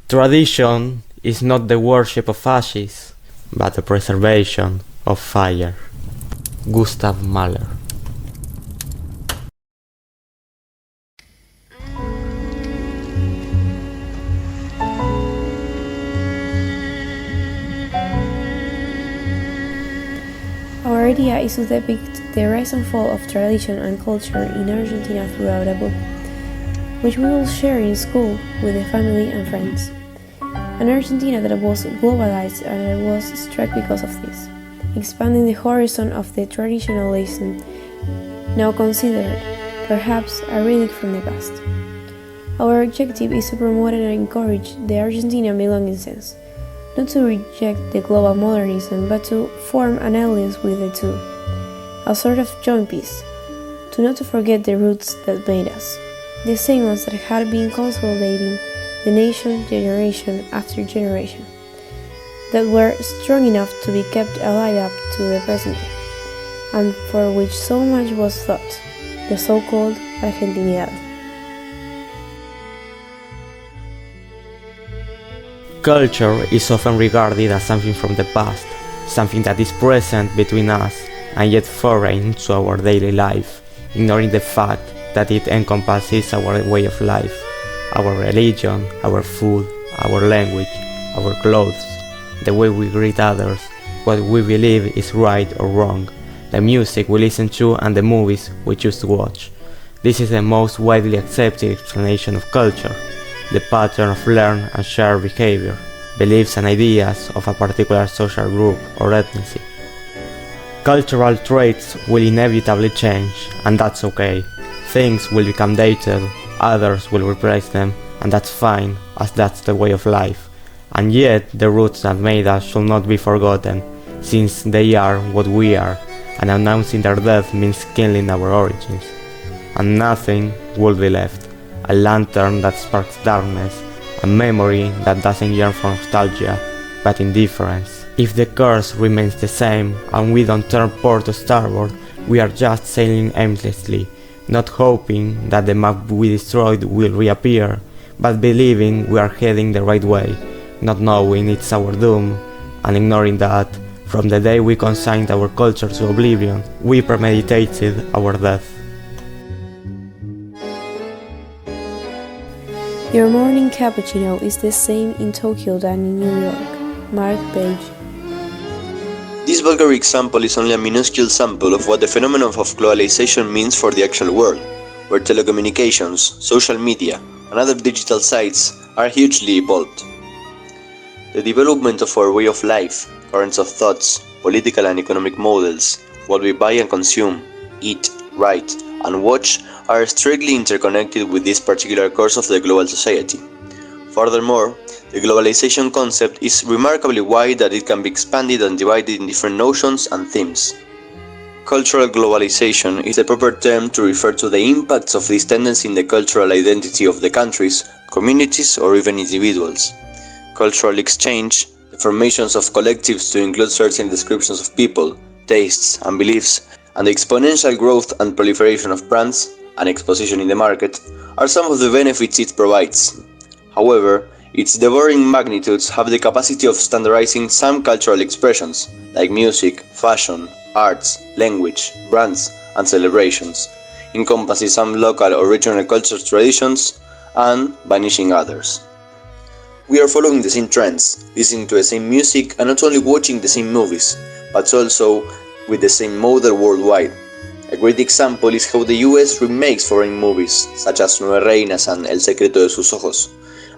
Tradition is not the worship of ashes, but the preservation of fire. Gustav Mahler. Our idea is to depict the rise and fall of tradition and culture in Argentina throughout a book, which we will share in school with the family and friends. An Argentina that was globalized and that was struck because of this, expanding the horizon of the traditionalism now considered, perhaps, a relic from the past. Our objective is to promote and encourage the Argentinian belonging sense, not to reject the global modernism, but to form an alliance with the two, a sort of joint peace, to not to forget the roots that made us, the same ones that had been consolidating the nation generation after generation, that were strong enough to be kept alive up to the present day, and for which so much was thought, the so-called Argentinidad. Culture is often regarded as something from the past, something that is present between us and yet foreign to our daily life, ignoring the fact that it encompasses our way of life, our religion, our food, our language, our clothes, the way we greet others, what we believe is right or wrong, the music we listen to and the movies we choose to watch. This is the most widely accepted explanation of culture, the pattern of learned and shared behavior, beliefs and ideas of a particular social group or ethnicity. Cultural traits will inevitably change, and that's okay. Things will become dated, others will replace them, and that's fine, as that's the way of life. And yet, the roots that made us should not be forgotten, since they are what we are, and announcing their death means killing our origins. And nothing will be left. A lantern that sparks darkness, a memory that doesn't yearn for nostalgia, but indifference. If the course remains the same and we don't turn port to starboard, we are just sailing aimlessly, not hoping that the map we destroyed will reappear, but believing we are heading the right way, not knowing it's our doom, and ignoring that, from the day we consigned our culture to oblivion, we premeditated our death. Your morning cappuccino is the same in Tokyo than in New York. Mark Page. This vulgar example is only a minuscule sample of what the phenomenon of globalization means for the actual world, where telecommunications, social media, and other digital sites are hugely evolved. The development of our way of life, currents of thoughts, political and economic models, what we buy and consume, eat, write, and watch are strictly interconnected with this particular course of the global society. Furthermore, the globalization concept is remarkably wide that it can be expanded and divided in different notions and themes. Cultural globalization is the proper term to refer to the impacts of this tendency in the cultural identity of the countries, communities, or even individuals. Cultural exchange, the formations of collectives to include certain descriptions of people, tastes, and beliefs, and the exponential growth and proliferation of brands and exposition in the market are some of the benefits it provides. However, its devouring magnitudes have the capacity of standardizing some cultural expressions, like music, fashion, arts, language, brands, and celebrations, encompassing some local or regional cultural traditions, and banishing others. We are following the same trends, listening to the same music, and not only watching the same movies, but also with the same model worldwide. A great example is how the US remakes foreign movies, such as Nueve Reinas and El Secreto de sus Ojos,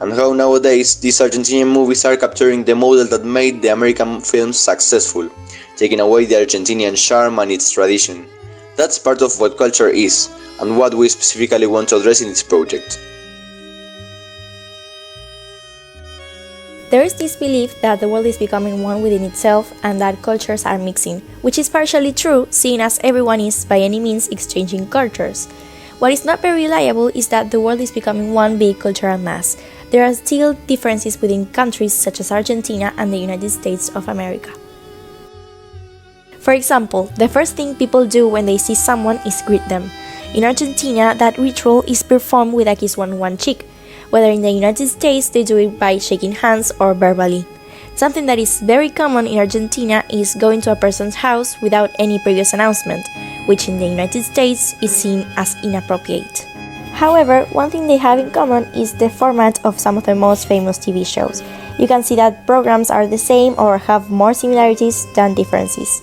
and how nowadays these Argentinian movies are capturing the model that made the American films successful, taking away the Argentinian charm and its tradition. That's part of what culture is, and what we specifically want to address in this project. There is this belief that the world is becoming one within itself and that cultures are mixing, which is partially true, seeing as everyone is by any means exchanging cultures. What is not very reliable is that the world is becoming one big cultural mass. There are still differences within countries such as Argentina and the United States of America. For example, the first thing people do when they see someone is greet them. In Argentina, that ritual is performed with a kiss on one cheek, whether in the United States they do it by shaking hands or verbally. Something that is very common in Argentina is going to a person's house without any previous announcement, which in the United States is seen as inappropriate. However, one thing they have in common is the format of some of the most famous TV shows. You can see that programs are the same or have more similarities than differences.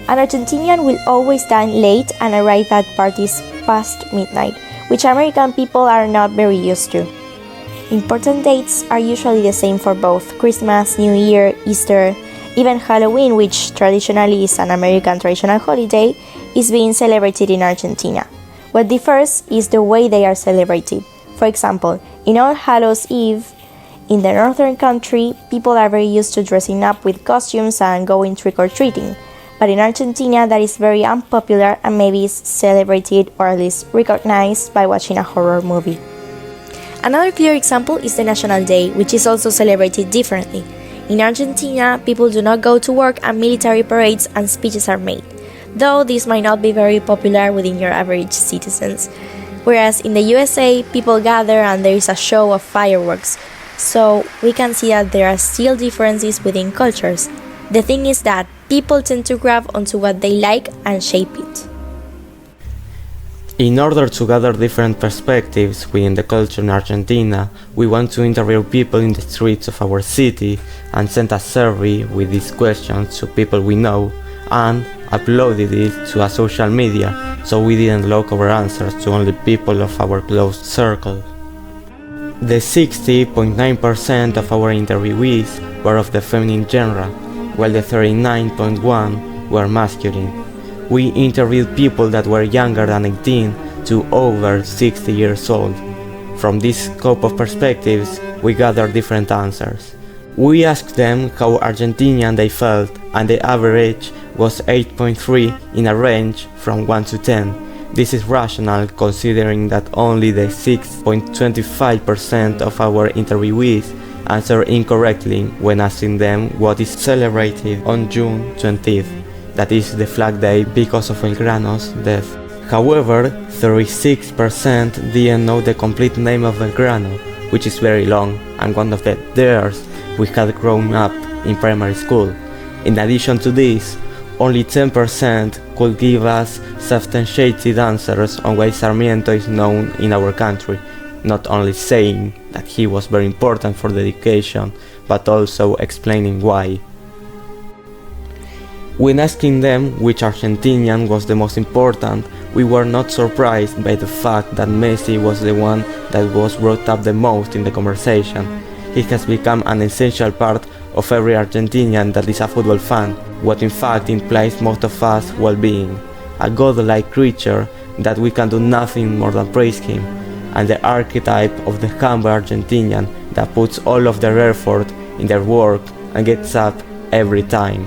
An Argentinian will always dine late and arrive at parties past midnight, which American people are not very used to. Important dates are usually the same for both Christmas, New Year, Easter, even Halloween, which traditionally is an American traditional holiday, is being celebrated in Argentina. What differs is the way they are celebrated. For example, in All Hallows Eve, in the northern country, people are very used to dressing up with costumes and going trick-or-treating. But in Argentina, that is very unpopular and maybe is celebrated or at least recognized by watching a horror movie. Another clear example is the National Day, which is also celebrated differently. In Argentina, people do not go to work and military parades and speeches are made, though this might not be very popular within your average citizens. Whereas in the USA, people gather and there is a show of fireworks, so we can see that there are still differences within cultures. The thing is that people tend to grab onto what they like and shape it. In order to gather different perspectives within the culture in Argentina, we want to interview people in the streets of our city and send a survey with these questions to people we know and uploaded it to a social media, so we didn't lock our answers to only people of our close circle. The 60.9% of our interviewees were of the feminine genre, while the 39.1% were masculine. We interviewed people that were younger than 18 to over 60 years old. From this scope of perspectives, we gathered different answers. We asked them how Argentinian they felt, and the average was 8.3 in a range from 1 to 10. This is rational considering that only the 6.25% of our interviewees answered incorrectly when asking them what is celebrated on June 20th. That is the Flag Day because of Belgrano's death. However, 36% didn't know the complete name of Belgrano, which is very long and one of the theirs we had grown up in primary school. In addition to this, only 10% could give us substantiated answers on why Sarmiento is known in our country, not only saying that he was very important for the education, but also explaining why. When asking them which Argentinian was the most important, we were not surprised by the fact that Messi was the one that was brought up the most in the conversation. He has become an essential part of every Argentinian that is a football fan, what in fact implies most of us well-being, a godlike creature that we can do nothing more than praise him, and the archetype of the humble Argentinian that puts all of their effort in their work and gets up every time.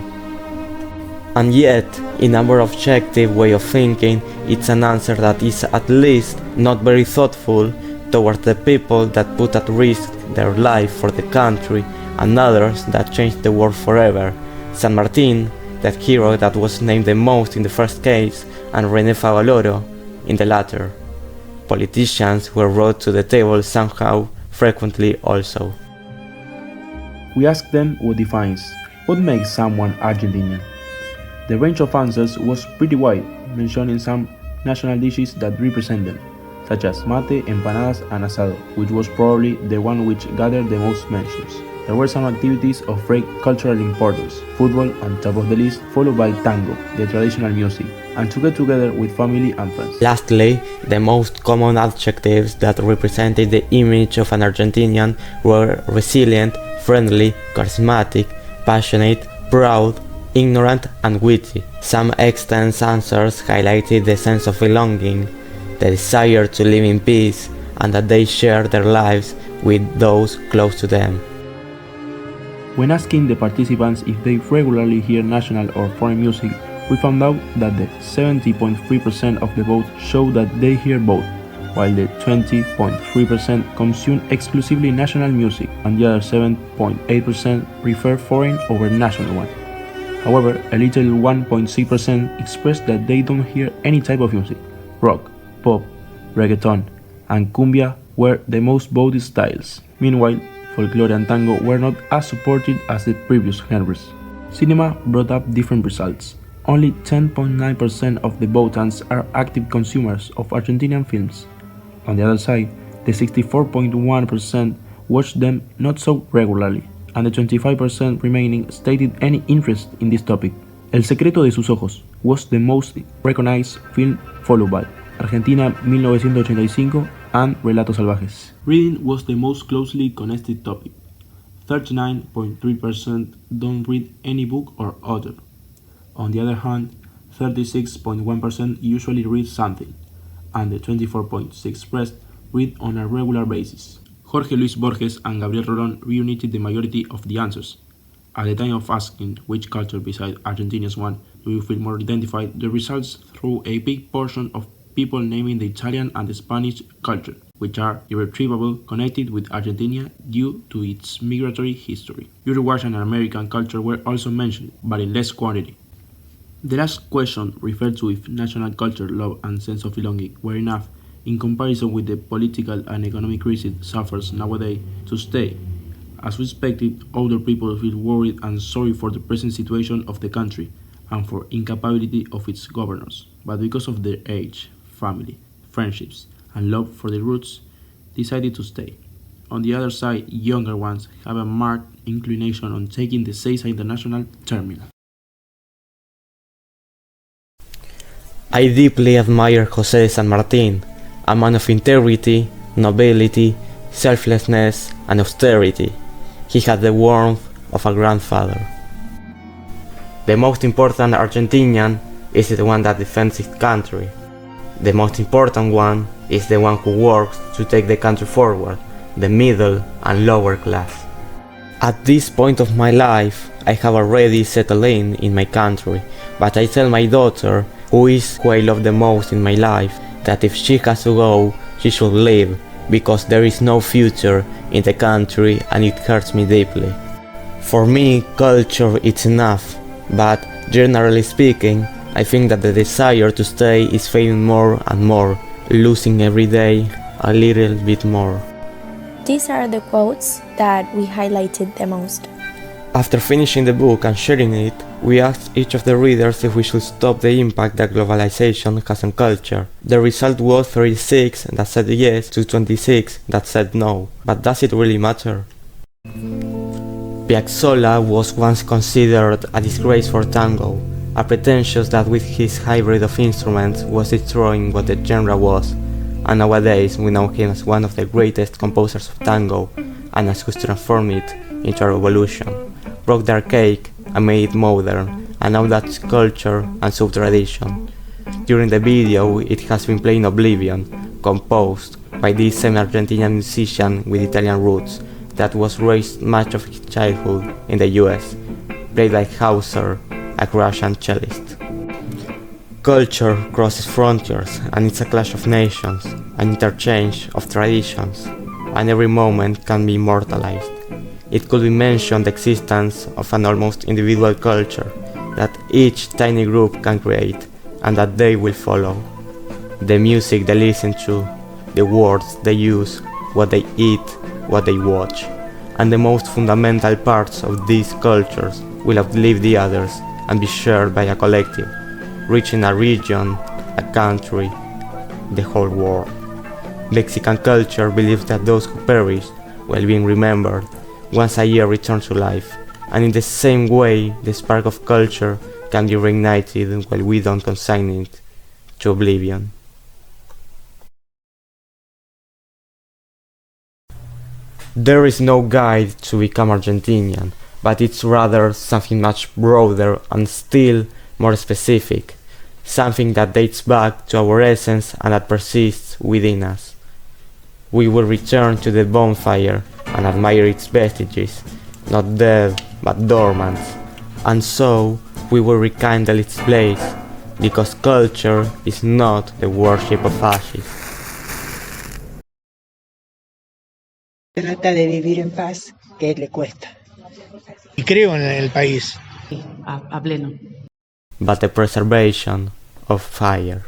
And yet, in a more objective way of thinking, it's an answer that is at least not very thoughtful towards the people that put at risk their life for the country and others that changed the world forever. San Martin, that hero that was named the most in the first case, and René Favaloro in the latter. Politicians were brought to the table somehow, frequently also. We asked them what makes someone Argentinian. The range of answers was pretty wide, mentioning some national dishes that represent them, such as mate, empanadas, and asado, which was probably the one which gathered the most mentions. There were some activities of great cultural importance, football on top of the list, followed by tango, the traditional music, and to get together with family and friends. Lastly, the most common adjectives that represented the image of an Argentinian were resilient, friendly, charismatic, passionate, proud, ignorant, and witty. Some extensive answers highlighted the sense of belonging, the desire to live in peace, and that they share their lives with those close to them. When asking the participants if they regularly hear national or foreign music, we found out that the 70.3% of the vote showed that they hear both, while the 20.3% consume exclusively national music and the other 7.8% prefer foreign over national one. However, a little 1.6% expressed that they don't hear any type of music, rock, pop, reggaeton, and cumbia were the most voted styles. Meanwhile, folklore and tango were not as supported as the previous genres. Cinema brought up different results. Only 10.9% of the votants are active consumers of Argentinian films. On the other side, the 64.1% watched them not so regularly, and the 25% remaining stated any interest in this topic. El secreto de sus ojos was the most recognized film, followed by Argentina 1985 and Relatos Salvajes. Reading was the most closely connected topic. 39.3% don't read any book or author. On the other hand, 36.1% usually read something, and the 24.6% read on a regular basis. Jorge Luis Borges and Gabriel Rolón reunited the majority of the answers. At the time of asking which culture besides Argentinian's one do you feel more identified, the results threw a big portion of people naming the Italian and the Spanish culture, which are irretrievably connected with Argentina due to its migratory history. Uruguayan and American culture were also mentioned, but in less quantity. The last question referred to if national culture, love, and sense of belonging were enough in comparison with the political and economic crisis suffers nowadays to stay. As we expected, older people feel worried and sorry for the present situation of the country and for incapability of its governors, but because of their age, family, friendships, and love for the roots, decided to stay. On the other side, younger ones have a marked inclination on taking the Ezeiza International terminal. I deeply admire José de San Martín, a man of integrity, nobility, selflessness, and austerity. He had the warmth of a grandfather. The most important Argentinian is the one that defends his country. The most important one is the one who works to take the country forward, the middle and lower class. At this point of my life, I have already settled in my country, but I tell my daughter, who I love the most in my life, that if she has to go, she should leave, because there is no future in the country and it hurts me deeply. For me, culture is enough, but generally speaking, I think that the desire to stay is fading more and more, losing every day a little bit more. These are the quotes that we highlighted the most. After finishing the book and sharing it, we asked each of the readers if we should stop the impact that globalization has on culture. The result was 36 that said yes to 26 that said no. But does it really matter? Piazzolla was once considered a disgrace for tango, a pretentious that with his hybrid of instruments was destroying what the genre was, and nowadays we know him as one of the greatest composers of tango and as who transformed it into a revolution, broke the archaic and made it modern, and now that's culture and sub-tradition. During the video it has been playing Oblivion, composed by this same Argentinian musician with Italian roots that was raised much of his childhood in the US, played by Hauser, a Russian cellist. Culture crosses frontiers and it's a clash of nations, an interchange of traditions, and every moment can be immortalized. It could be mentioned the existence of an almost individual culture that each tiny group can create and that they will follow. The music they listen to, the words they use, what they eat, what they watch, and the most fundamental parts of these cultures will outlive the others and be shared by a collective, reaching a region, a country, the whole world. Mexican culture believes that those who perish, while being remembered, once a year return to life, and in the same way the spark of culture can be reignited while we don't consign it to oblivion. There is no guide to become Argentinian, but it's rather something much broader and still more specific, something that dates back to our essence and that persists within us. We will return to the bonfire and admire its vestiges, not dead but dormant, and so we will rekindle its blaze, because culture is not the worship of ashes. Trata de vivir en paz, que le cuesta. Y creo en el país. A pleno. But the preservation of fire.